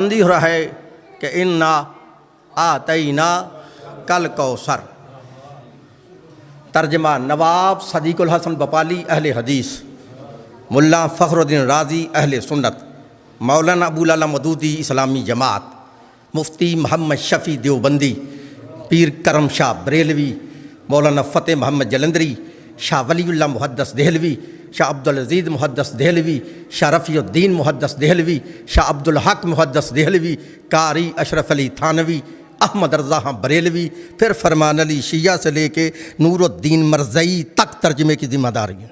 हो रहा है कि इन्ना आतईना कल कौसर। तर्जमा नवाब सदीकुल हसन बपाली अहले हदीस, मुल्ला फ़खरुद्दीन राज़ी अहले सुन्नत, मौलाना अबूल आला मदूदी इस्लामी जमात, मुफ्ती मोहम्मद शफ़ी देवबंदी, पीर करम शाह बरेलवी, मौलाना फ़तेह मोहम्मद जलंधरी, शाह वलीउल्लाह मुहद्दस देहलवी, शाह अब्दुल अज़ीज़ मुहद्दस देहलवी, शाह रफ़ीउद्दीन मुहद्दस देहलवी, शाह अब्दुल हक मुहद्दस देहलवी, कारी अशरफ अली थानवी, अहमद रज़ा बरेलवी, फिर फरमान अली शिया से लेके नूरुद्दीन मरज़ई तक तर्जमे की जिम्मेदारी है।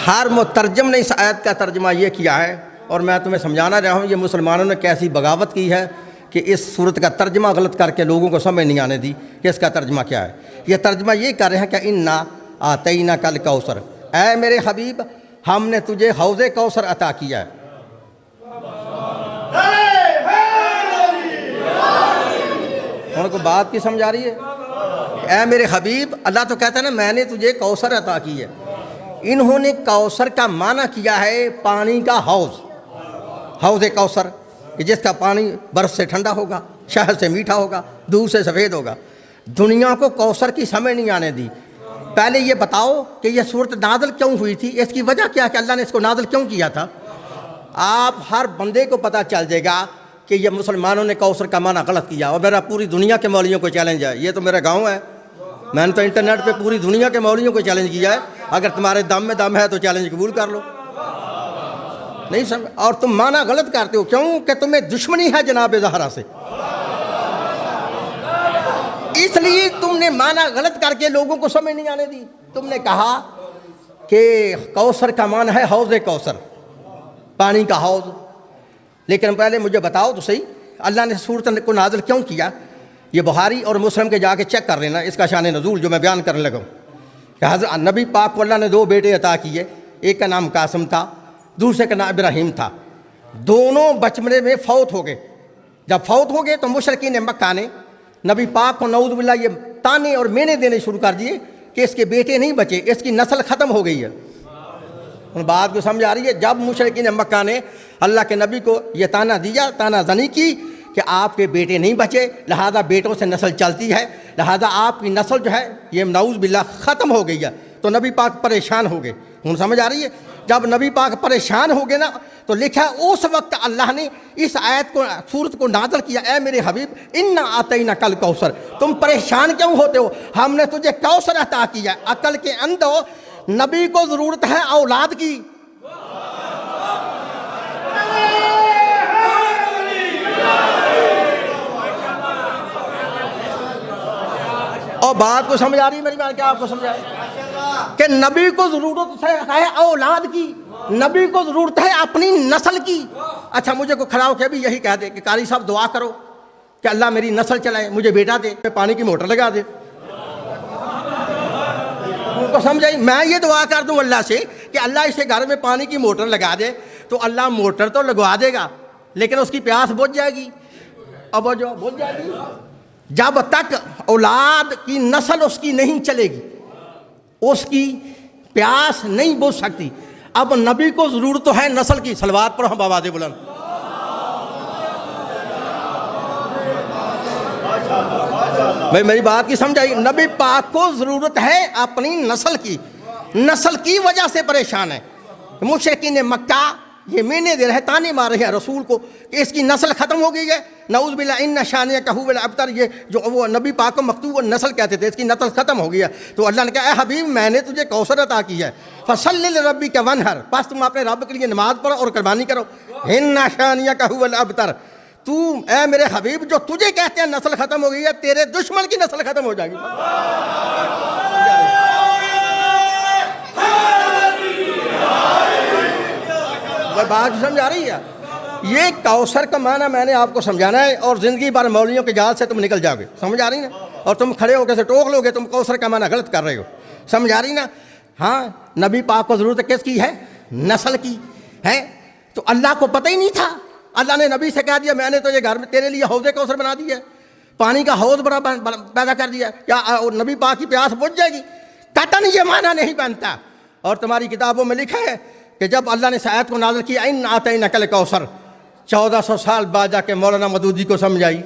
हर मुतरजम ने इस आयत का तर्जमा ये किया है और मैं तुम्हें समझाना रहा हूँ ये मुसलमानों ने कैसी बगावत की है कि इस सूरत का तर्जमा गलत करके लोगों को समझ नहीं आने दी कि इसका तर्जमा क्या है। ये तर्जमा ये कर रहे हैं कि इन्ना आतईना कल कौसर, ऐ मेरे हबीब हमने तुझे हौज़े कौसर अता किया है। उनको बात की समझ आ रही है? ऐ मेरे हबीब, अल्लाह तो कहता है ना मैंने तुझे कौसर अता की है। इन्होंने कौसर का माना किया है पानी का हौज़, हौज़े कौसर कि जिसका पानी बर्फ़ से ठंडा होगा, शहद से मीठा होगा, दूध से सफ़ेद होगा। दुनिया को कौसर की समझ नहीं आने दी। पहले ये बताओ कि यह सूरत नाज़िल क्यों हुई थी, इसकी वजह क्या कि अल्लाह ने इसको नाज़िल क्यों किया था। आप हर बंदे को पता चल जाएगा कि ये मुसलमानों ने कौसर का माना गलत किया। और मेरा पूरी दुनिया के मौलवियों को चैलेंज है, ये तो मेरा गाँव है, मैंने तो इंटरनेट पे पूरी दुनिया के मौलवियों को चैलेंज किया है, अगर तुम्हारे दम में दम है तो चैलेंज कबूल कर लो। नहीं समझ, और तुम माना गलत करते हो क्यों कि तुम्हें दुश्मनी है जनाब ज़हरा से, इसलिए तुमने माना गलत करके लोगों को समझ नहीं आने दी। तुमने कहा कि कौसर का मान है हौज़े कौसर, पानी का हौज़। लेकिन पहले मुझे बताओ तो सही अल्लाह ने सूरत को नाज़िल क्यों किया। ये बुखारी और मुस्लिम के जाके चेक कर लेना इसका शान नज़ूल जो मैं बयान करने लगा कि हज़रत नबी पाक को अल्लाह ने दो बेटे अता किए, एक का नाम कासिम था, दूसरे का नाम इब्राहिम था। दोनों बचपने में फौत हो गए। जब फौत हो गए तो मुशरिकीन मक्का ने नबी पाक को नऊज़ बिल्लाह ये ताने और मेने देने शुरू कर दिए कि इसके बेटे नहीं बचे, इसकी नस्ल ख़त्म हो गई है। उन बात को समझ आ रही है? जब मुशरिकीन मक्का ने अल्लाह के नबी को ये ताना दिया, ताना जनी की कि आपके बेटे नहीं बचे, लिहाजा बेटों से नस्ल चलती है, लिहाजा आपकी नस्ल जो है ये नऊज़ बिल्लाह ख़त्म हो गई है, तो नबी पाक परेशान हो गए। उन समझ आ रही है? जब नबी पाक परेशान हो गए ना तो लिखा उस वक्त अल्लाह ने इस आयत को सूरत को नाज़िल किया, ऐ मेरे हबीब इन्ना आतईना कल कौसर, तुम परेशान क्यों होते हो, हमने तुझे कौसर अता किया। अकल के अंदर नबी को ज़रूरत है औलाद की। और बात को समझ आ रही है मेरी बात? क्या आपको समझ आ रही है कि नबी को ज़रूरत है औलाद की, नबी को ज़रूरत है अपनी नस्ल की। अच्छा मुझे को खड़ा होकर भी यही कह दे कि कारी साहब दुआ करो कि अल्लाह मेरी नस्ल चलाए, मुझे बेटा दे, मैं पानी की मोटर लगा दे, उनको समझ आई? मैं ये दुआ कर दूं अल्लाह से कि अल्लाह इसे घर में पानी की मोटर लगा दे, तो अल्लाह मोटर तो लगवा देगा लेकिन उसकी प्यास बुझ जाएगी। अब वो जो बुझ जाएगी, जब तक औलाद की नस्ल उसकी नहीं चलेगी उसकी प्यास नहीं बुझ सकती। अब नबी को जरूरत तो है नस्ल की। सलवात पर हम आवाज़ बुलंद। भाई मेरी बात की समझ आई? नबी पाक को जरूरत है अपनी नस्ल की, नस्ल की वजह से परेशान है। मुशरिकीन मक्का ये मेने दे रहे, ताने मार रहे हैं रसूल को कि इसकी नस्ल ख़त्म हो गई है, नऊज़ बिल्लाह इन्ना शानियका हुवल अबतर, ये जो वो नबी पाक को मकतूब नस्ल कहते थे, इसकी नस्ल ख़त्म हो गई है। तो अल्लाह ने कहा ऐ हबीब मैंने तुझे कौसर अता की है, फसल्लि लिरब्बिका वनहर, बस तुम अपने रब के लिए नमाज पढ़ो और कुर्बानी करो। इन्ना शानियका हुवल अबतर, तू ऐ मेरे हबीब जो तुझे कहते हैं नस्ल ख़त्म हो गई है, तेरे दुश्मन की नस्ल ख़त्म हो जाएगी। बात समझ आ रही है? ये कौसर का माना मैंने आपको समझाना है और ज़िंदगी भर मौलवियों के जाल से तुम निकल जाओगे। समझ आ रही ना? और तुम खड़े होकर से टोक लोगे तुम कौसर का माना गलत कर रहे हो। समझ आ रही ना? हाँ, नबी पाक को ज़रूरत किसकी है? नस्ल की है। तो अल्लाह को पता ही नहीं था, अल्लाह ने नबी से कह दिया मैंने तो ये घर में तेरे लिए हौज़े कौसर बना दिया, पानी का हौज़ बड़ा पैदा कर दिया, क्या नबी पाक की प्यास बुझ जाएगी? कतन ये माना नहीं बनता। और तुम्हारी किताबों में लिखा है कि जब अल्लाह ने इस आयत को नाज़िल किया, इन आतैना कल कौसर, 1400 साल बाद जाके मौलाना मदूदी को समझ आई,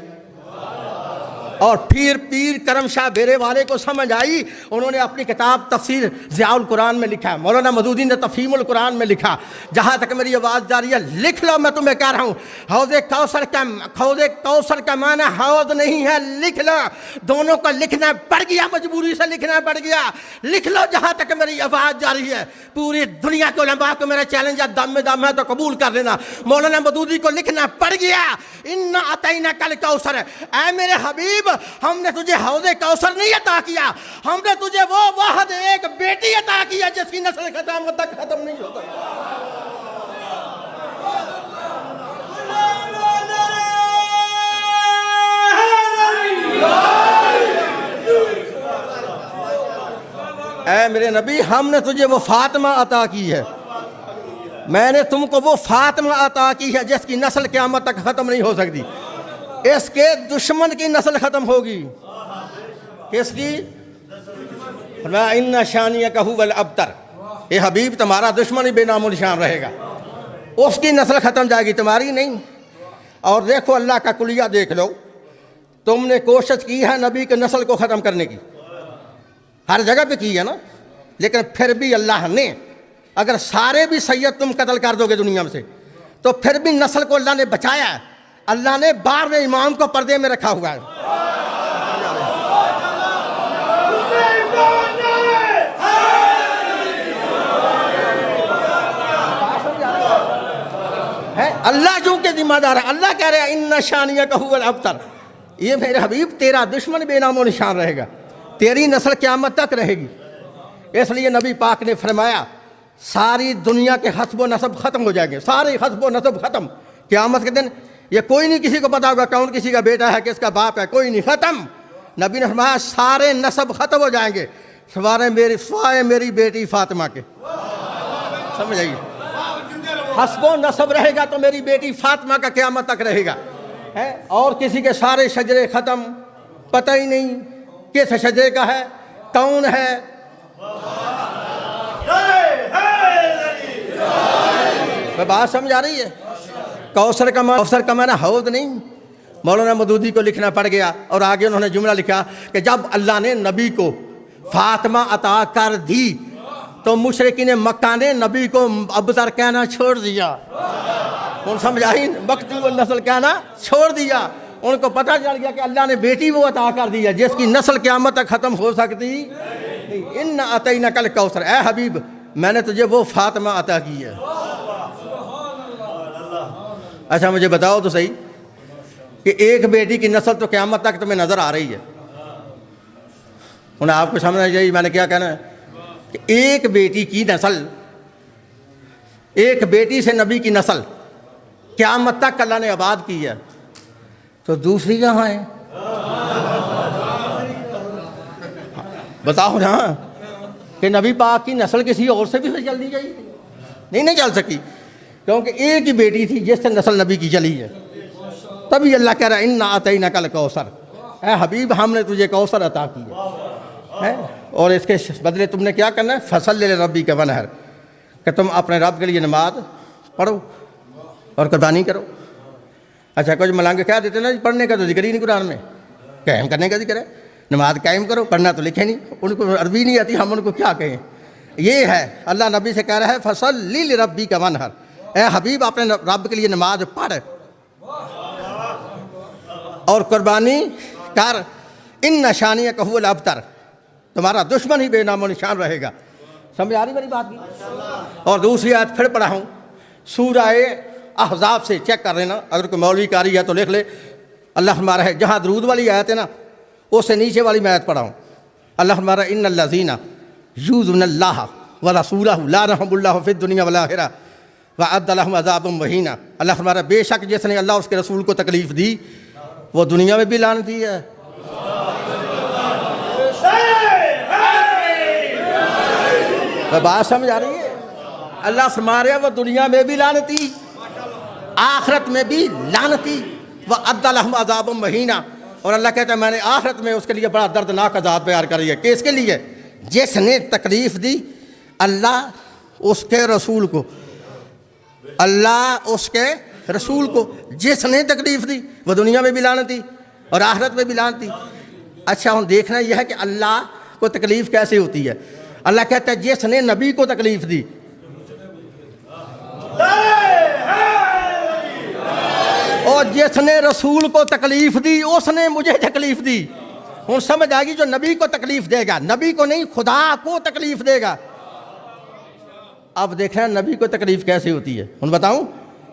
और फिर पीर करम शाह बेरे वाले को समझ आई। उन्होंने अपनी किताब तफसीर ज़ियाउल कुरान में लिखा, मौलाना मदूदी ने तफहीमुल कुरान में लिखा। जहाँ तक मेरी आवाज़ जा रही है, लिख लो, मैं तुम्हें कह रहा हूँ, हौज़े कौसर का माना हौज़ नहीं है, लिख लो। दोनों को लिखना पड़ गया, मजबूरी से लिखना पड़ गया, लिख लो। जहाँ तक मेरी आवाज़ जा रही है, पूरी दुनिया के उलमा को मेरा चैलेंज है, दम में दम है तो कबूल कर लेना, मौलाना मदूदी को लिखना पड़ गया, इन्ना अतैना कल कौसर। ऐ मेरे हबीब, हमने तुझे हौज़े कौसर नहीं अता किया, हमने तुझे वो वाहद एक बेटी अता किया जिसकी नस्ल क़यामत तक खत्म नहीं होता। ऐ मेरे नबी, हमने तुझे वो फातिमा अता की है, मैंने तुमको वो फातिमा अता की है जिसकी नस्ल क़यामत तक खत्म नहीं हो सकती। इसके दुश्मन की नस्ल खत्म होगी। किसकी? इन्ना शानिया का हुवल अबतर, ये हबीब तुम्हारा दुश्मन ही बेनामो निशान रहेगा, उसकी नस्ल खत्म जाएगी, तुम्हारी नहीं। और देखो अल्लाह का कुलिया देख लो, तुमने कोशिश की है नबी के नस्ल को ख़त्म करने की, हर जगह पे की है ना, लेकिन फिर भी अल्लाह ने, अगर सारे भी सैयद तुम कत्ल कर दोगे दुनिया में से, तो फिर भी नस्ल को अल्लाह ने बचाया है। अल्लाह ने 12वें इमाम को पर्दे में रखा हुआ है। अल्लाह जो के जिम्मेदार है, अल्लाह कह रहे हैं इन्ना शानिया का हुवल अबतर, ये मेरे हबीब तेरा दुश्मन बेनामो निशान रहेगा, तेरी नस्ल क़यामत तक रहेगी। इसलिए नबी पाक ने फरमाया सारी दुनिया के हस्ब नसब ख़त्म हो जाएंगे, सारे हस्ब नसब ख़त्म क़यामत के दिन। ये कोई नहीं किसी को पता होगा कौन किसी का बेटा है, किसका बाप है, कोई नहीं, ख़त्म। नबी ने फरमाया सारे नसब ख़त्म हो जाएंगे स्वाय मेरी बेटी फातिमा के। समझ आइए, हस्बो नसब रहेगा तो मेरी बेटी फातिमा का क़यामत तक रहेगा है। और किसी के सारे शजरे ख़त्म, पता ही नहीं किस शजरे का है, कौन है। बात समझ आ रही है? कौसर का माना हौज़ नहीं, मौलाना मदूदी को लिखना पड़ गया। और आगे उन्होंने जुमला लिखा कि जब अल्लाह ने नबी को फातिमा अता कर दी तो मुशरिकीन मक्का ने नबी को अबतर कहना छोड़ दिया। कौन समझ आई? मकतूल नस्ल कहना छोड़ दिया। उनको पता चल गया कि अल्लाह ने बेटी वो अता कर दी है जिसकी नस्ल क़यामत तक ख़त्म हो सकती नहीं। इन्ना अतैना कल कौसर, ऐ हबीब मैंने तुझे वो फातिमा अता की है। अच्छा मुझे बताओ तो सही कि एक बेटी की नस्ल तो क़यामत तक तुम्हें नज़र आ रही है। उन्हें आपको समझना चाहिए मैंने क्या कहना है कि एक बेटी की नस्ल, एक बेटी से नबी की नस्ल क़यामत तक अल्लाह ने आबाद की है, तो दूसरी कहाँ है? बताओ ना कि नबी पाक की नस्ल किसी और से भी चलनी चाहिए? नहीं चल सकी, क्योंकि एक ही बेटी थी जिससे नस्ल नबी की चली है। तभी अल्लाह कह रहा है इन्ना अतैना कल कौसर, ऐ हबीब हमने तुझे कौसर अता की है। और इसके बदले तुमने क्या करना है? फसल ले रब्बी का वनहर, कि तुम अपने रब के लिए नमाज पढ़ो और कुर्बानी करो। अच्छा कुछ मलांगे क्या देते ना, पढ़ने का तो जिक्र ही नहीं कुरान में, कायम करने का जिक्र है। नमाज कायम करो, पढ़ना तो लिखे नहीं, उनको अरबी नहीं आती, हम उनको क्या कहें। ये है अल्लाह नबी से कह रहा है फसल ली रब्बी का वनहर, ऐ हबीब अपने रब के लिए नमाज पढ़ और कुर्बानी कर। इन नशानिया का हुवल अबतर, तुम्हारा दुश्मन ही बेनामो निशान रहेगा। समझ आ रही मेरी बात की? और दूसरी आयत फिर पढ़ा हूँ, सूरह अहज़ाब से चेक कर लेना, अगर कोई मौलवी कारी है तो लिख ले। अल्लाह हमारा है जहाँ दरूद वाली आयत है ना, उससे नीचे वाली मैं आयत पढ़ा हूँ। अल्लाह हमारा इन्नल्लज़ीना यूज़ुनल्लाह व रसूलहु ला रहमुल्लाहु फिद दुनिया वल आखिरह व अद्द लहुम अज़ाबम महीना। अल्लाह हमारा बेशक जिसने अल्लाह उसके रसूल को तकलीफ़ दी वो दुनिया में भी लानती है। बात समझ आ रही है? अल्लाह फरमा रहे वो दुनिया में भी लानती, आखिरत में भी लानती। व अद्द लहुम अज़ाबम महीना, और अल्लाह कहता है मैंने आखिरत में उसके लिए बड़ा दर्दनाक अज़ाब तैयार कर दिया। किसके लिए? जिसने तकलीफ़ दी। अल्लाह उसके रसूल को, अल्लाह उसके रसूल को जिसने तकलीफ दी वह दुनिया में भी लानत थी और आखिरत में भी लानत थी। अच्छा, हम देखना यह है कि अल्लाह को तकलीफ कैसे होती है। अल्लाह कहता है जिसने नबी को तकलीफ दी, और जिसने रसूल को तकलीफ दी उसने मुझे तकलीफ दी। हूँ समझ आ गई, जो नबी को तकलीफ देगा, नबी को नहीं खुदा को तकलीफ देगा। अब देखना नबी को तकलीफ कैसे होती है। हूँ बताऊँ,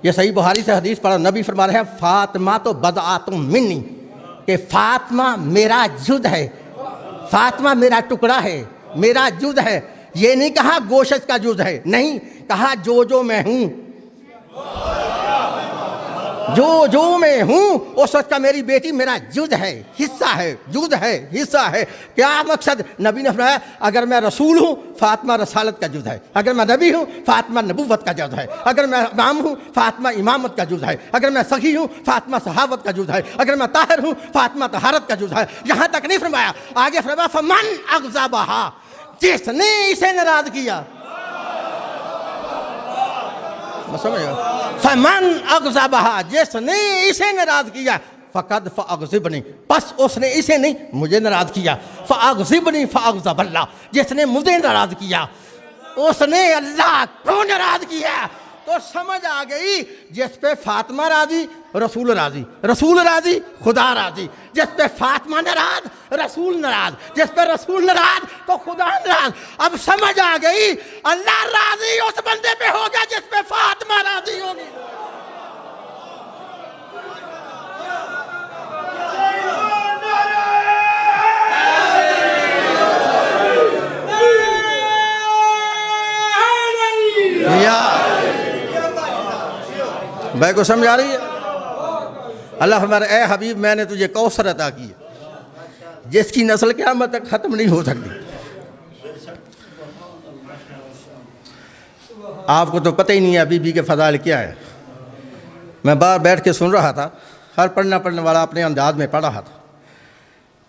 ये सही बुहारी से हदीस पढ़ा, नबी फरमा रहे हैं फातिमा तो बदआतुम मिन्नी, कि फातिमा मेरा जुद है, फातिमा मेरा टुकड़ा है, मेरा जुद है। ये नहीं कहा गोशत का जुद है, नहीं कहा जो मैं हूँ, जो मैं हूँ उस वक्त का मेरी बेटी मेरा जुद है, हिस्सा है, जुद है, हिस्सा है। क्या मकसद? नबी ने फरमाया अगर मैं रसूल हूँ फातिमा रसालत का जुद है, अगर मैं नबी हूँ फातिमा नबूवत का जुद है, अगर मैं इमाम हूँ फातिमा इमामत का जुद है, अगर मैं सखी हूँ फातिमा सहावत का जुद है, अगर मैं ताहिर हूँ फातिमा तहारत का जुद है। यहाँ तक नहीं फरमाया, आगे फरमाया फमन अग़ज़बहा, जिसने इसे नाराज किया। फमन अग़ज़बहा, जिसने इसे नाराज किया, फ़क़द फ़अग़ज़िबनी, बस उसने इसे नहीं मुझे नाराज किया। फ़अग़ज़िबनी फ़अग़ज़बल्लाह, जिसने मुझे नाराज किया उसने अल्लाह को नाराज किया। तो समझ आ गई, जिस पे फातिमा राजी रसूल राजी, रसूल राजी खुदा राजी। जिस पे फातिमा नाराज रसूल नाराज, जिस पे रसूल नाराज तो खुदा नाराज। अब समझ आ गई, अल्लाह राजी उस बंदे पे होगा जिस पे फातिमा राजी होगी। भाई को समझ आ रही है? अल्लाह हमारे ए हबीब मैंने तुझे कौसर अता की है जिसकी नस्ल क़यामत तक ख़त्म नहीं हो सकती। आपको तो पता ही नहीं है बीबी के फ़ज़ाइल क्या है। मैं बाहर बैठ के सुन रहा था, हर पढ़ने वाला अपने अंदाज में पढ़ रहा था।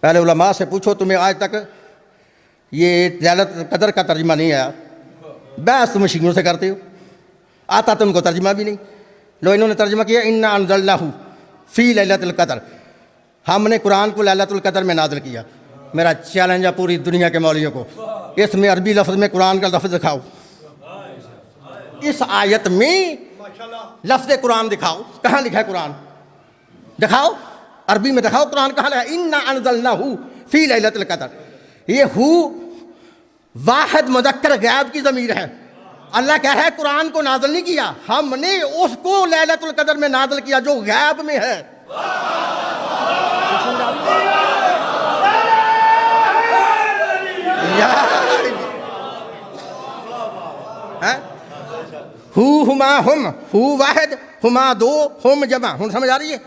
पहले उलमा से पूछो तुम्हें आज तक ये लैलतुल क़द्र का तर्जुमा नहीं आया, बहस तुम शियों से करते हो, आता तुमको तर्जुमा भी नहीं। लो इन्होंने तर्जुमा किया इन्ना अनज़लनाहु फ़ी लैलतुल क़द्र, हमने कुरान को लैलतुल क़द्र में नाज़िल किया। मेरा चैलेंज है पूरी दुनिया के मौलवियों को, इसमें अरबी लफ्ज़ में कुरान का लफ्ज़ दिखाओ, इस आयत में लफ्ज़ कुरान दिखाओ, कहाँ लिखा है कुरान दिखाओ, अरबी में दिखाओ कुरान कहाँ लिखा है। इन्ना अनज़लनाहु फ़ी लैलतुल क़द्र, ये हु वाहिद मुज़क्कर गैब की ज़मीर है। अल्लाह कह रहा है कुरान को नाज़िल नहीं किया, हमने उसको लैलतुल क़द्र में नाज़िल किया जो गैब में है। हु हुमा हुम, हु वाहिद, हुमा दो, हुम जमा। हुन समझ आ रही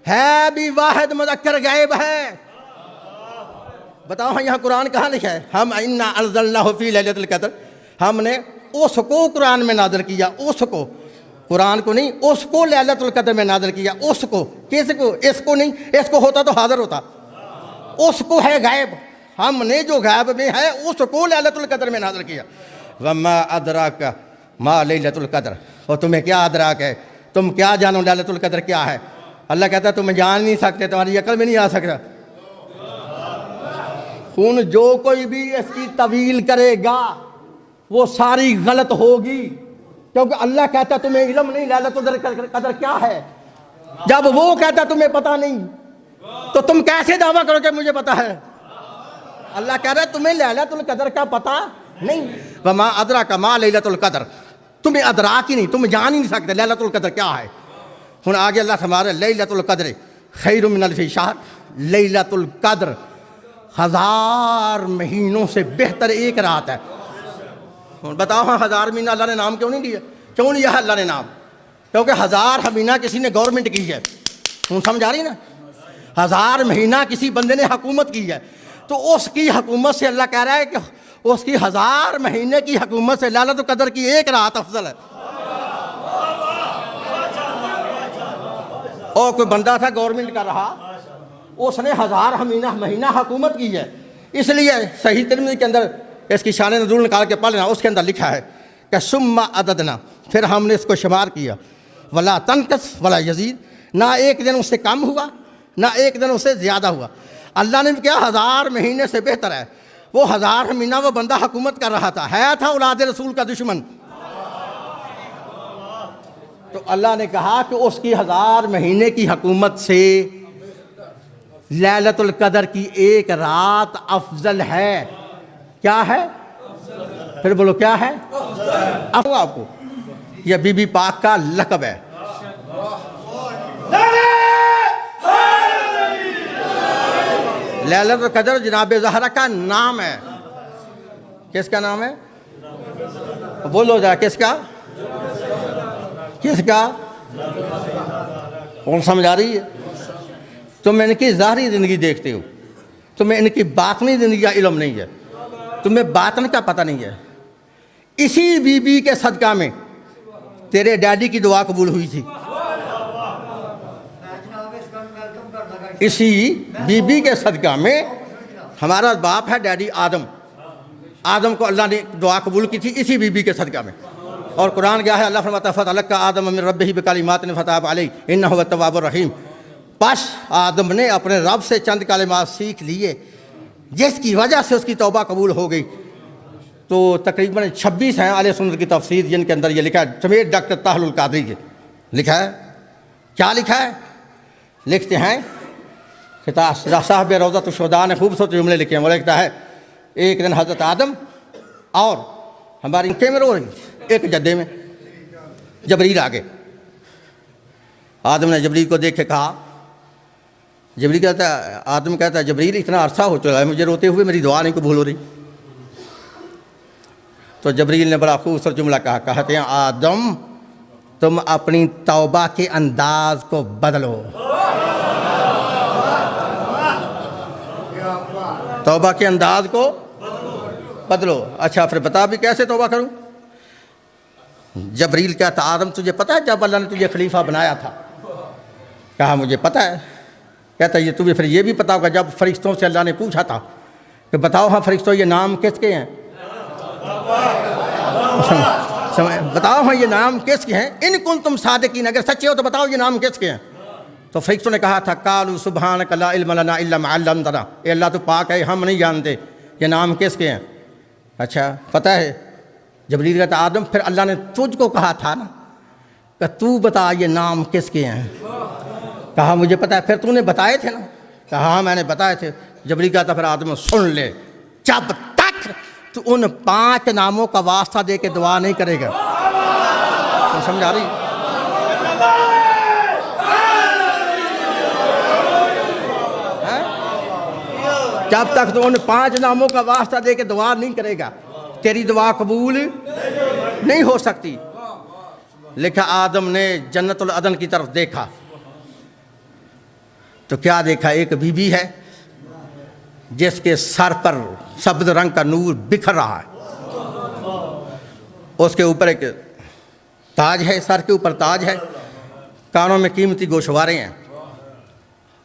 है भी वाहिद मुज़क्कर गैब है। बताओ यहाँ कुरान कहाँ लिखा है? हम इन्ना अनज़लनाहु फ़ी लैलतुल क़द्र, हमने उसको कुरान में नाज़िल किया, उसको, कुरान को नहीं, उसको लैलतुल क़द्र में नाज़िल किया। उसको, किसको? इसको नहीं, इसको होता तो हाज़िर होता, उसको है गायब, हमने जो गायब में है उसको लैलतुल क़द्र में नाज़िल किया। वमा अदराका मा लैलतुल क़द्र, और तुम्हें क्या अदराक है, तुम क्या जानो लैलतुल क़द्र क्या है? अल्लाह कहता है तुम जान नहीं सकते, तुम्हारी अकल में नहीं आ सकता। खून जो कोई भी इसकी तवील करेगा वो सारी गलत होगी, क्योंकि अल्लाह कहता तुम्हें इल्म नहीं लैलतुल क़द्र क्या है। जब वो कहता तुम्हें पता नहीं तो तुम कैसे दावा करोगे मुझे पता है? अल्लाह कह रहा है तुम्हें लैलतुल क़द्र का पता नहीं। वमा अदराका मा लैलतुल क़द्र, तुम्हें अदराक ही नहीं, तुम जान ही नहीं सकते लैलतुल क़द्र क्या है। हुन आगे अल्लाह हमारे लैलतुल क़द्र खैरुम मिन अल्फ़ि शहर, लैलतुल क़द्र 1000 महीनों से बेहतर एक रात है। बताओ हाँ 1000 महीना अल्लाह ने नाम क्यों नहीं लिया? क्यों लिया है अल्लाह ने नाम? क्योंकि 1000 महीना किसी ने गवर्नमेंट की है, तुम समझ आ रही ना। 1000 महीना किसी बंदे ने हुकूमत की है, तो उसकी हुकूमत से अल्लाह कह रहा है कि उसकी 1000 महीने की हुकूमत से लैलतुल क़द्र की एक रात अफजल है। और कोई बंदा था गवर्नमेंट का रहा, उसने 1000 महीना हुकूमत की है, इसलिए सही तिरमिज़ी के अंदर इसकी शान नज़ूल निकाल के पढ़ लेना, उसके अंदर लिखा है कि सुम्मा अददना, फिर हमने इसको शुमार किया, वला तनकस वला यजीद, ना एक दिन उससे कम हुआ ना एक दिन उससे ज़्यादा हुआ। अल्लाह ने क्या 1000 महीने से बेहतर है। वो 1000 महीना वो बंदा हुकूमत कर रहा था औलाद रसूल का दुश्मन। तो अल्लाह ने कहा कि उसकी 1000 महीने की हुकूमत से लैलतुल कदर की एक रात अफजल है। क्या है? फिर बोलो क्या है? आपको यह बीबी पाक का लक़ब है। लैलतुल कदर जनाब ज़हरा का नाम है। किसका नाम है? बोलो जरा, किसका? किसका? कौन समझ आ रही है? तुम इनकी ज़ाहरी ज़िंदगी देखते हो, तुम्हें इनकी बातनी ज़िंदगी का इल्म नहीं है, तुम्हें बातन का पता नहीं है। इसी बीबी के सदका में तेरे डैडी की दुआ कबूल हुई थी। इसी बीबी के सदका में हमारा बाप है डैडी आदम, आदम को अल्लाह ने दुआ कबूल की थी इसी बीबी के सदका में। और कुरान क्या है? अल्लाह फरमाता फतलक्का आदम मिन रब्बिही बिकलिमातिन फतब अलैहि इन्नहु हुवत-तव्वाबुर रहीम। बस आदम ने अपने रब से चंद कलिमात सीख लिए जिसकी वजह से उसकी तौबा कबूल हो गई। तो तकरीबन 26 हैं आले सुन्नत की तफसीर जिनके अंदर ये लिखा है, समेत डॉक्टर ताहलुल कादरी के लिखा है। क्या लिखा है? लिखते हैं साहब रोज़ा शुहदा ने खूबसूरत जुमले लिखे हैं। वो लिखता है, एक दिन हज़रत आदम और हमारी कैमरे हो रही, एक जद्दे में जबरील आ गए। आदम ने जबरील को देख के कहा, जबरील कहता है, आदम कहता है जबरील इतना अरसा हो चुका है मुझे रोते हुए, मेरी दुआ नहीं कबूल हो रही। तो जबरील ने बड़ा खूबसूरत जुमला कहा, कहते हैं आदम तुम अपनी तौबा के अंदाज को बदलो, तौबा के अंदाज को बदलो। अच्छा फिर बता भी कैसे तौबा करूं? जबरील कहता, आदम तुझे पता है जब अल्लाह ने तुझे खलीफा बनाया था? कहा मुझे पता है। कहता ये तुझे फिर ये भी पता होगा जब फरिश्तों से अल्लाह ने पूछा था कि बताओ हाँ फरिश्तों ये नाम किसके हैं? बताओ हाँ ये नाम किसके हैं? इन कुन तुम सादिकीन, अगर सच्चे हो तो बताओ ये नाम किसके हैं? तो फरिश्तों ने कहा था, कालू सुब्हानक ला इल्म लना इल्ला मा अल्लमतना, ए अल्लाह तो पाक है हम नहीं जानते ये नाम किसके हैं। अच्छा पता है? जबरील कहता आदम फिर अल्लाह ने तुझको कहा था ना कि तू बता ये नाम किसके हैं? कहा मुझे पता है। फिर तूने बताए थे ना? कहा हाँ मैंने बताए थे। जबरील कहता फिर आदम सुन ले, जब तक तू उन 5 नामों का वास्ता दे के दुआ नहीं करेगा। तो समझ आ रही? जब तक तो उन 5 नामों का वास्ता दे के दुआ नहीं करेगा तेरी दुआ कबूल नहीं हो सकती। लिखा आदम ने जन्नतुल अदन की तरफ देखा तो क्या देखा? एक बीबी है जिसके सर पर सब्ज रंग का नूर बिखर रहा है, उसके ऊपर एक ताज है, सर के ऊपर ताज है, कानों में कीमती गोशवारे हैं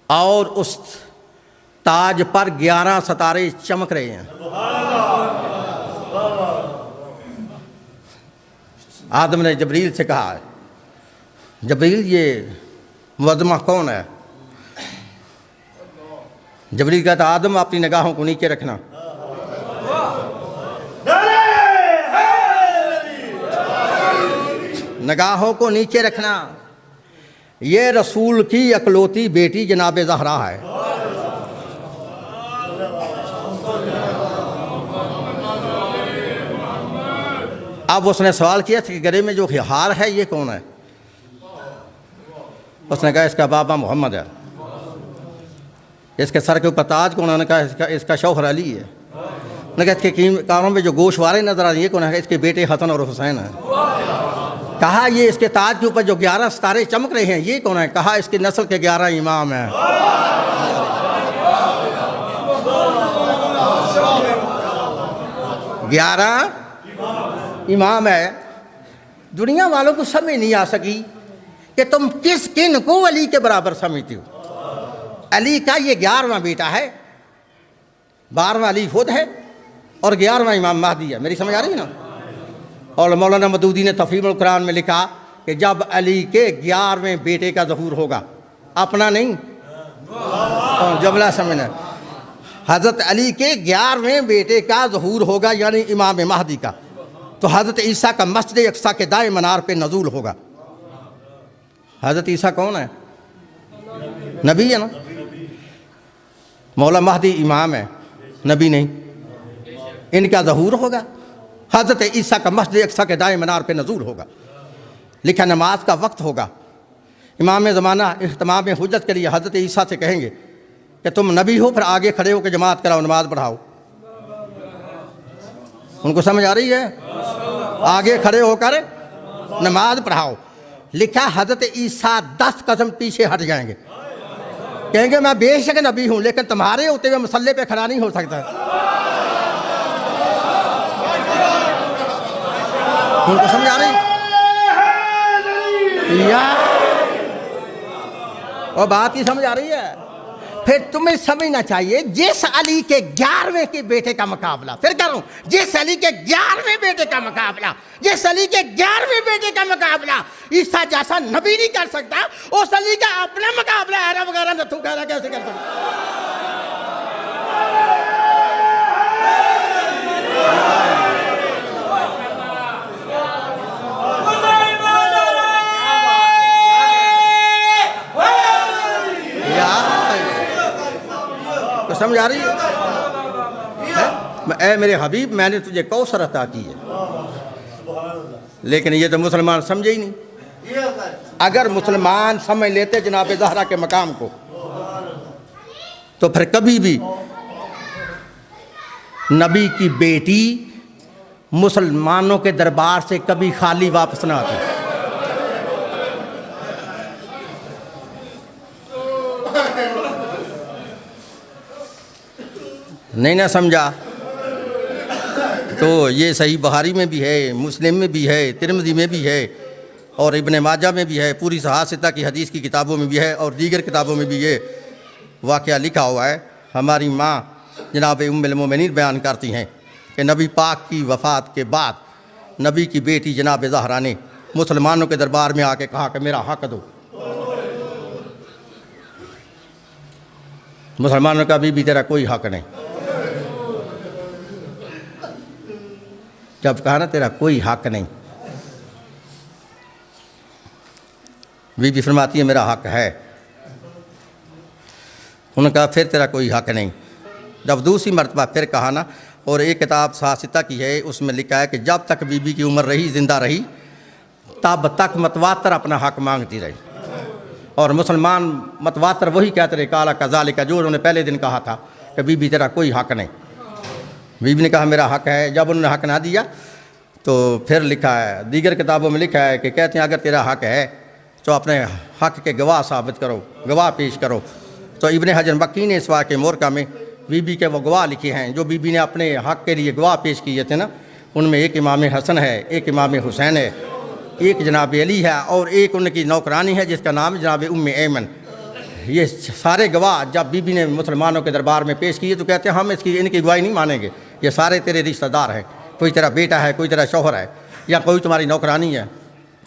और उस ताज पर 11 सितारे चमक रहे हैं। आदम ने जबरील से कहा, जबरील ये मुअज़्ज़मा कौन है? जबरील कहता आदम अपनी निगाहों को नीचे रखना। निगाहों को नीचे रखना, ये रसूल की अकलौती बेटी जनाब ज़हरा है। अब उसने सवाल किया कि गले में जो हार है ये कौन है? उसने कहा इसका बाबा मोहम्मद है। इसके सर के ऊपर ताज कौन है? उन्होंने कहा इसका शौहर अली है। उन्होंने कहा इसके कानों में जो गोशवारे नजर आ रहे हैं ये कौन है? इसके बेटे हसन और हुसैन है। कहा ये इसके ताज के ऊपर जो 11 सितारे चमक रहे हैं ये कौन है? कहा इसकी नस्ल के 11 इमाम हैं। 11 इमाम है। दुनिया वालों को समझ नहीं आ सकी कि तुम किन को अली के बराबर समझते हो। अली का ये 11वां बेटा है, 12वां अली खुद है और 11वां इमाम महदी है। मेरी समझ आ रही है ना? और मौलाना मदूदी ने तफहीमुल कुरान में लिखा कि जब अली के 11वें बेटे का ज़हूर होगा, अपना नहीं, जुमला समझना, हज़रत अली के 11वें बेटे का ज़हूर होगा यानी इमाम महदी का, तो हज़रत ईसा का मस्जिद अक्सा के दाएं मनार पे नज़ूल होगा। हज़रत ईसा कौन है? नबी है ना। मौला महदी इमाम है, नबी नहीं। इनका ज़हूर होगा, हज़रत ईसा का मस्जिद अक्सा के दाएं मनार पे नज़ूल होगा। लिखा नमाज का वक्त होगा। इमाम ज़माना इख्तिमाम हुज्जत के लिए हज़रत ईसा से कहेंगे कि तुम नबी हो, फिर आगे खड़े होकर जमात कराओ, नमाज पढ़ाओ। उनको समझ आ रही है? आगे खड़े होकर नमाज पढ़ाओ। लिखा हज़रत ईसा 10 कदम पीछे हट जाएंगे, कहेंगे मैं बेशक नबी हूं, लेकिन तुम्हारे होते हुए मसल्ले पे खड़ा नहीं हो सकता। उनको समझ आ रही या और बात ही समझ आ रही है? फिर तुम्हें समझना चाहिए, जिस अली के 11वें के बेटे का मुकाबला, फिर करूं, जिस अली के 11वें बेटे का मुकाबला, जिस अली के 11वें बेटे का मुकाबला ईसा जैसा नबी नहीं कर सकता, उस अली का अपना मुकाबला है वगैरह न तू कह रहा कैसे कर सकता? तो समझ आ रही है? ऐ मेरे हबीब, मैंने तुझे कौसर अता की है। लेकिन ये तो मुसलमान समझे ही नहीं। अगर मुसलमान समझ लेते जनाब ज़हरा के मकाम को, तो फिर कभी भी नबी की बेटी मुसलमानों के दरबार से कभी खाली वापस ना आती। नहीं ना समझा? तो ये सही बुखारी में भी है, मुस्लिम में भी है, तिरमिज़ी में भी है, और इब्ने माजा में भी है, पूरी सहासिता की हदीस की किताबों में भी है, और दीगर किताबों में भी ये वाक़या लिखा हुआ है। हमारी माँ जनाब उम्मुल मोमिनीन बयान करती हैं कि नबी पाक की वफ़ात के बाद नबी की बेटी जनाब ज़हरा ने मुसलमानों के दरबार में आके कहा कि मेरा हक़ दो। मुसलमानों का भी तेरा कोई हक़ नहीं। जब कहा ना तेरा कोई हक़ नहीं, बीबी फरमाती है मेरा हक़ है। उन्होंने कहा फिर तेरा कोई हक़ नहीं। जब दूसरी मरतबा फिर कहा ना, और एक किताब सासिता की है, उसमें लिखा है कि जब तक बीबी की उम्र रही, ज़िंदा रही, तब तक मतवातर अपना हक़ मांगती रही। और मुसलमान मतवातर वही कहते रहे काला कज़ालिका, जो उन्होंने पहले दिन कहा था कि बीबी तेरा कोई हक़ नहीं। बीबी ने कहा मेरा हक़ है। जब उन्होंने हक़ ना दिया तो फिर लिखा है, दीगर किताबों में लिखा है कि कहते हैं अगर तेरा हक़ है तो अपने हक़ के गवाह साबित करो, गवाह पेश करो। तो इब्ने हजर मक्की ने इस वाक़े मोरका में बीबी के वो गवाह लिखे हैं जो बीबी ने अपने हक़ के लिए गवाह पेश किए थे ना। उनमें एक इमाम हसन है, एक इमाम हुसैन है, एक जनाब अली है, और एक उनकी नौकरानी है जिसका नाम जनाब उम्मे ऐमन। ये सारे गवाह जब बीबी ने मुसलमानों के दरबार में पेश किए तो कहते हैं हम इनकी गवाही नहीं मानेंगे, ये सारे तेरे रिश्तेदार हैं, कोई तेरा बेटा है, कोई तेरा शौहर है, या कोई तुम्हारी नौकरानी है,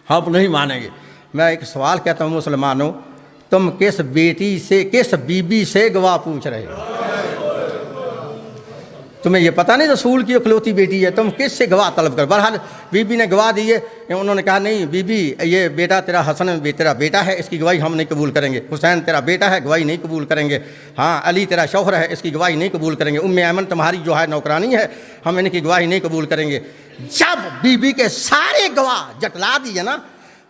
हम नहीं मानेंगे। मैं एक सवाल कहता हूँ मुसलमानों, तुम किस बेटी से, किस बीबी से गवाह पूछ रहे हो? तुम्हें ये पता नहीं रसूल की इकलौती बेटी है, तुम किससे गवाह तलब कर? बहरहाल बीबी ने गवाह दी है। उन्होंने कहा नहीं बीबी, ये बेटा तेरा हसन तेरा बेटा है, इसकी गवाही हम नहीं कबूल करेंगे। हुसैन तेरा बेटा है, गवाही नहीं कबूल करेंगे। हाँ, अली तेरा शौहर है, इसकी गवाही नहीं कबूल करेंगे। उम्मे ऐमन तुम्हारी जो है नौकरानी है, हम इनकी गवाही नहीं कबूल करेंगे। जब बीबी के सारे गवाह जटला दिए ना,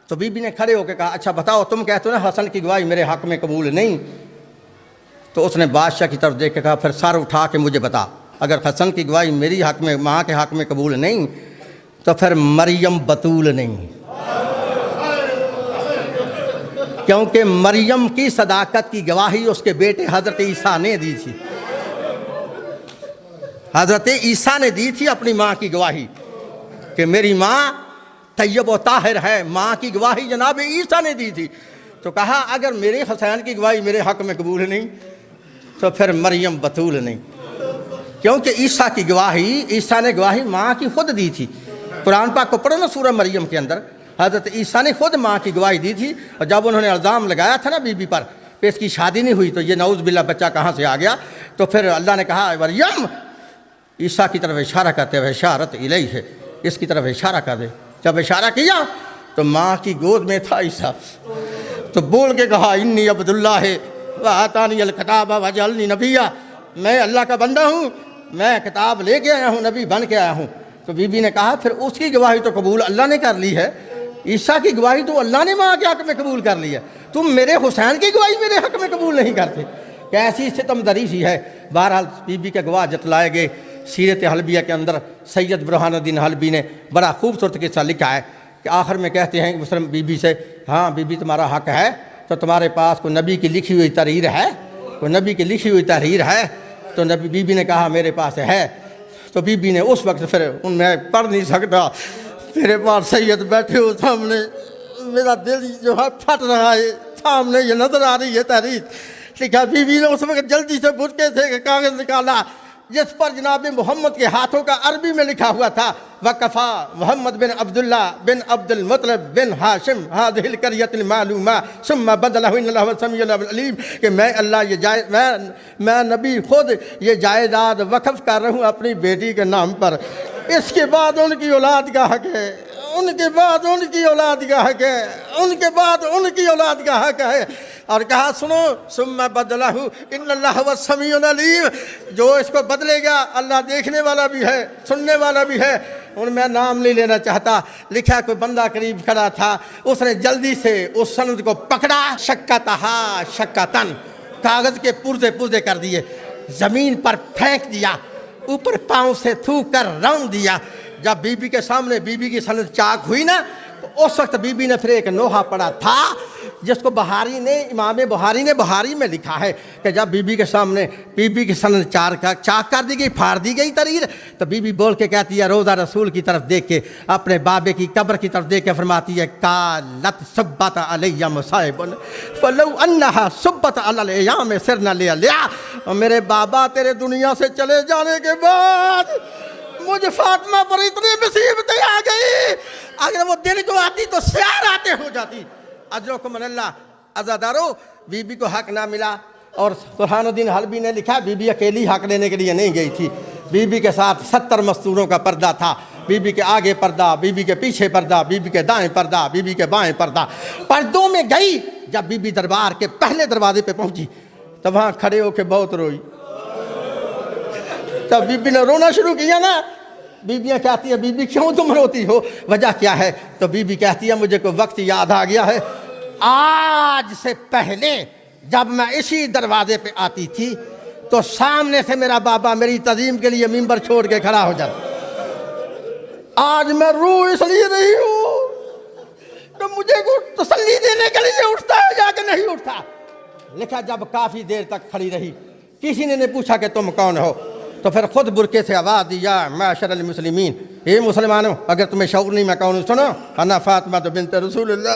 तो बीबी ने खड़े होकर कहा अच्छा बताओ, तुम कहते हो ना हसन की गवाही मेरे हक़ में कबूल नहीं। तो उसने बादशाह की तरफ देख के कहा फिर सर उठा के मुझे बता, अगर हसन की गवाही मेरी हक़ में, माँ के हक़ में कबूल नहीं, तो फिर मरियम बतूल नहीं, क्योंकि मरियम की सदाकत की गवाही उसके बेटे हज़रत ईसा ने दी थी। हज़रत ईसा ने दी थी अपनी माँ की गवाही कि मेरी माँ तैयब व ताहिर है। माँ की गवाही जनाब ईसा ने दी थी। तो कहा अगर मेरे हुसैन की गवाही मेरे हक़ में कबूल नहीं, तो फिर मरियम बतूल नहीं, क्योंकि ईसा की गवाही, ईसा ने गवाही माँ की खुद दी थी। कुरान पाक को पढ़ो ना, सूरह मरियम के अंदर हज़रत ईसा ने खुद माँ की गवाही दी थी। और जब उन्होंने इल्ज़ाम लगाया था ना बीबी पर कि इसकी शादी नहीं हुई, तो ये नऊज़ बिल्ला बच्चा कहाँ से आ गया, तो फिर अल्लाह ने कहा मरियम, ईसा की तरफ इशारा करते हुए इशारत इलैहि है, इसकी तरफ इशारा कर दे। जब इशारा किया तो माँ की गोद में था ईसा, तो बोल के कहा इन्नी अब्दुल्लाह है व आतानी अल किताब व जअलनी नबिय्या, मैं अल्लाह का बंदा हूँ, मैं किताब लेके आया हूँ, नबी बन के आया हूँ। तो बीबी ने कहा फिर उसकी गवाही तो कबूल अल्लाह ने कर ली है, ईसा की गवाही तो अल्लाह ने माँ के हक़ में कबूल कर ली है, तुम मेरे हुसैन की गवाही मेरे हक़ में कबूल नहीं करते। कैसी सितमदरी सी है। बहरहाल बीबी के गवाह जतलाए गए। सीरत हलबिया के अंदर सैयद बुरहानुद्दीन हलबी ने बड़ा खूबसूरत किस्सा लिखा है कि आखिर में कहते हैं मुस्लिम बीबी से, हाँ बीबी तुम्हारा हक़ है, तो तुम्हारे पास कोई नबी की लिखी हुई तहरीर है, कोई नबी की लिखी हुई तहरीर है? तो नबी बीबी ने कहा मेरे पास है। तो बीबी ने उस वक्त फिर मैं पढ़ नहीं सकता, मेरे पास सैयद बैठे हो सामने, मेरा दिल जो है फट रहा है, सामने ये नजर आ रही है तहरीर। लिखा बीबी ने उस वक्त जल्दी से बुझके थे कागज निकाला जिस पर जनाब मोहम्मद के हाथों का अरबी में लिखा हुआ था वकफ़ा मोहम्मद बिन अब्दुल्ला बिन अब्दुल मुत्तलिब बिन हाशिम हादिहिल क़रियतिल मालूमा सुम्मा बदलहु इन्नल्लाह समीउल अलीम, कि मैं अल्लाह ये मैं नबी खुद ये जायदाद वक़फ़ कर रहा हूँ अपनी बेटी के नाम पर। इसके बाद उनकी औलाद का हक़ है, उनके बाद उनकी औलाद का हक़ है, उनके बाद उनकी औलाद का हक़ है। और कहा सुनो सुम्मा बदलहु इन्नल्लाह समीउन अलीम, जो इसको बदलेगा अल्लाह देखने वाला भी है, सुनने वाला भी है। और मैं नाम नहीं लेना चाहता। लिखा कोई बंदा करीब खड़ा था, उसने जल्दी से उस सनद को पकड़ा, शक्कतहा शक्कतन, कागज़ के पुर्जे पुर्जे कर दिए, ज़मीन पर फेंक दिया, ऊपर पाँव से थूक कर रौंद दिया। जब बीबी के सामने बीबी की सनद चाक हुई ना, तो उस वक्त बीबी ने फिर एक नोहा पढ़ा था जिसको बहारी ने, इमाम बुहारी ने बुहारी में लिखा है कि जब बीबी के सामने बीबी की सनद चाक कर दी गई, फाड़ दी गई तहरीर, तो बीबी बोल के कहती है रोज़ा रसूल की तरफ देख के, अपने बाबे की कब्र की तरफ देख के फरमाती है कालत सुब्बत अलैया मुसाइबुन फलौ अन्नहा सुब्बत अलैया में सिर न ले लिया। और मेरे बाबा तेरे दुनिया से चले जाने के बाद मुझे फातिमा पर इतनी मुसीबतें आ गई, अगर वो दिन को आती तो स्यार आते हो जाती। अजरकुम अल्लाह अज़ादारो, बीबी को हक ना मिला। और बुरहानुद्दीन हलबी ने लिखा बीबी अकेली हक लेने के लिए नहीं गई थी, बीबी के साथ 70 मस्तूरों का पर्दा था, बीबी के आगे पर्दा, बीबी के पीछे पर्दा, बीबी के दाएं पर्दा, बीबी के बाएं पर्दा। पर्दों में गई, जब बीबी दरबार के पहले दरवाजे पे पहुंची तब वहाँ खड़े होके बहुत रोई। तब बीबी ने रोना शुरू किया ना, बीबियाँ कहती है बीबी क्यों तुम रोती हो, वजह क्या है? तो बीबी कहती है मुझे कोई वक्त याद आ गया है, आज से पहले जब मैं इसी दरवाजे पे आती थी तो सामने से मेरा बाबा मेरी तज़ीम के लिए मिंबर छोड़ के खड़ा हो जाता। आज मैं रो इसलिए रही हूँ तो मुझे को तसल्ली देने के लिए उठता है जाके नहीं उठता। लिखा जब काफ़ी देर तक खड़ी रही, किसी ने पूछा कि तुम कौन हो, तो फिर खुद बुरके से आवाज़ दिया माशरल मुस्लिमीन, हे मुसलमानों अगर तुम्हें शौक़ नहीं मैं कौन सुनो, अना फातिमा तो बिन्त रसूलुल्लाह,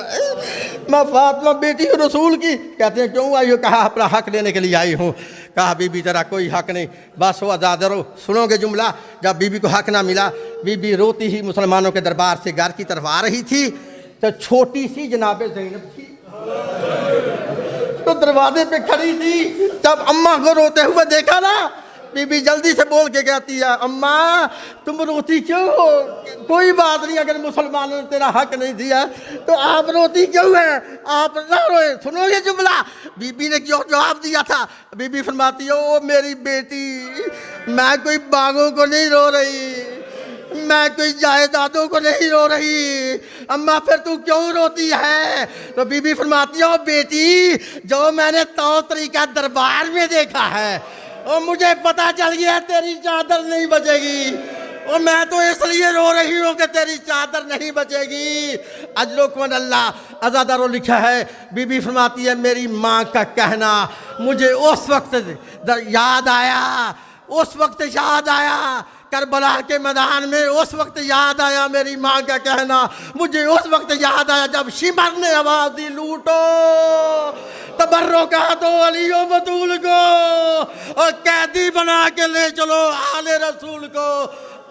मैं फातिमा बेटी रसूल की। कहते हैं क्यों आई हो? कहा अपना हक़ लेने के लिए आई हूँ। कहा बीबी तेरा कोई हक़ नहीं, बस वो आज़ादरो। सुनोगे जुमला, जब बीबी को हक़ ना मिला, बीबी रोती ही मुसलमानों के दरबार से घर की तरफ आ रही थी, तो छोटी सी जनाब ज़ैनब थी तो दरवाजे पे खड़ी थी। तब अम्मा को रोते हुए देखा ना, बीबी जल्दी से बोल के कहती है अम्मा तुम रोती क्यों हो? कोई बात नहीं, अगर मुसलमानों ने तेरा हक नहीं दिया तो आप रोती क्यों है? आप ना रोए। सुनोगे जुमला, बीबी ने क्यों जवाब दिया था? बीबी फरमाती है ओ मेरी बेटी, मैं कोई बागों को नहीं रो रही, मैं कोई जायदादों को नहीं रो रही, अम्मा फिर तू क्यों रोती है? तो बीबी फरमाती है ओ बेटी, जो मैंने तौर तरीका दरबार में देखा है और मुझे पता चल गया तेरी चादर नहीं बचेगी, और मैं तो इसलिए रो रही हूँ कि तेरी चादर नहीं बचेगी। अजरुकुम अल्लाह अज़ादारो लिखा है, बीबी फरमाती है मेरी माँ का कहना मुझे उस वक्त याद आया, उस वक्त याद आया करबला के मैदान में, उस वक्त याद आया मेरी माँ का कहना, मुझे उस वक्त याद आया जब शिमर ने आवाज़ दी लूटो तबर्रो का तो अलियो बतूल को और कैदी बना के ले चलो आले रसूल को।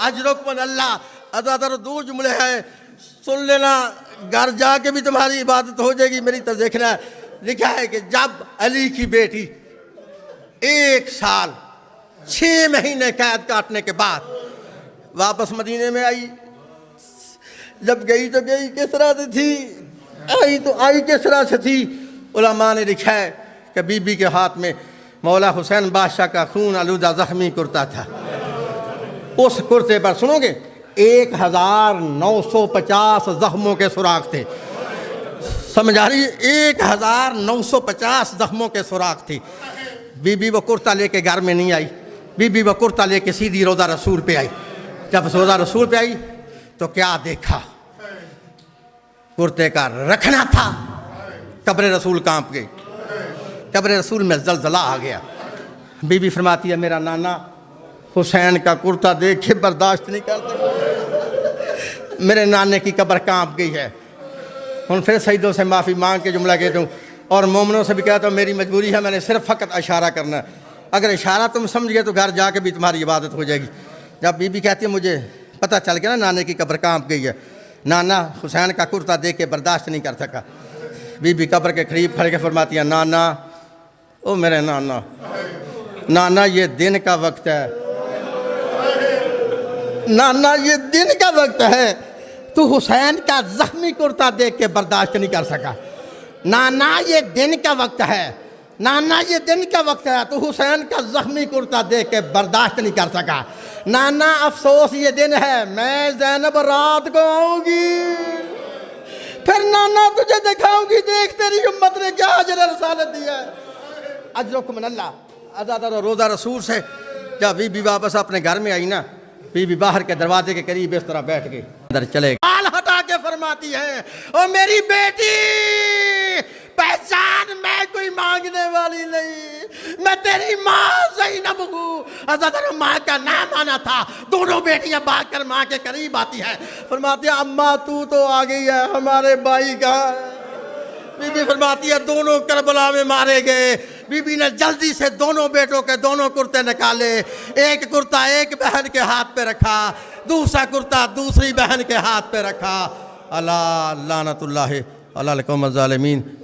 अजरुकुम अल्लाह अदादर दो जुमले हैं, सुन लेना, घर जाके भी तुम्हारी इबादत हो जाएगी। मेरी तरफ देखना है। लिखा है कि जब अली की बेटी 1 साल 6 महीने कैद काटने के बाद वापस मदीने में आई, जब गई तो गई किस तरह से थी, आई तो आई किस तरह से थी। उलमा ने लिखा है कि बीबी के हाथ में मौला हुसैन बादशाह का खून आलूदा ज़ख्मी कुर्ता था। उस कुर्ते पर सुनोगे 1950 जख्मों के सुराख थे। समझ आ रही है? 1950 जख्मों के सुराख थी। बीबी वो कुर्ता लेके घर में नहीं आई, बीबी वो कुर्ता लेके सीधी रोज़ा रसूल पे आई। जब रोज़ा रसूल पे आई तो क्या देखा, कुर्ते का रखना था। कब्र रसूल कांप गई, कब्र रसूल में जलजला आ गया। बीबी फरमाती है मेरा नाना हुसैन का कुर्ता देख के बर्दाश्त नहीं करते, मेरे नाने की कब्र कांप गई है। हूँ फिर सईदों से माफ़ी मांग के जुमला कहता हूँ और मोमनों से भी कहता हूँ, मेरी मजबूरी है, मैंने सिर्फ फ़कत इशारा करना है। अगर इशारा तुम समझ गए तो घर जाके भी तुम्हारी इबादत हो जाएगी। जब बीबी कहती है मुझे पता चल गया ना नाने की कब्र कांप गई है, नाना हुसैन का कुर्ता देख के बर्दाश्त नहीं कर सका। बीबी कब्र के करीब खड़े के फरमाती है नाना, ओ मेरे नाना, नाना ये दिन का वक्त है, नाना ये दिन का वक्त है, तू हुसैन का जख्मी कुर्ता देख के बर्दाश्त नहीं कर सका। नाना ये दिन का वक्त है, नाना ये दिन का वक्त है, तू हुसैन का जख्मी कुर्ता देख के बर्दाश्त नहीं कर सका। नाना अफसोस ये दिन है, मैं ज़ैनब रात को आऊंगी, फिर नाना तुझे दिखाऊंगी, देख तेरी उम्मत ने क्या अजर रसालत दिया है। अजरुकुम अल्लाह अज़ादा रोज़ा रसूल से जब बीबी वापस अपने घर में आई ना, बीबी बाहर के दरवाजे के करीब इस तरह बैठ गई, अंदर चले बाल हटा के फरमाती है, ओ मेरी बेटी पहचान, मैं कोई मांगने वाली नहीं, मैं तेरी माँ ज़ैनब हूँ। अज़ादा माँ का नाम आना था। दोनों बेटियां भागकर माँ के करीब आती है, फरमाती है अम्मा तू तो आ गई है, हमारे भाई कहाँ है। बीबी फरमाती है दोनों करबला में मारे गए। बीबी ने जल्दी से दोनों बेटों के दोनों कुर्ते निकाले, एक कुर्ता एक बहन के हाथ पे रखा, दूसरा कुर्ता दूसरी बहन के हाथ पे रखा। अला लानतुल्लाहि अलल कौम ज़ालिमीन।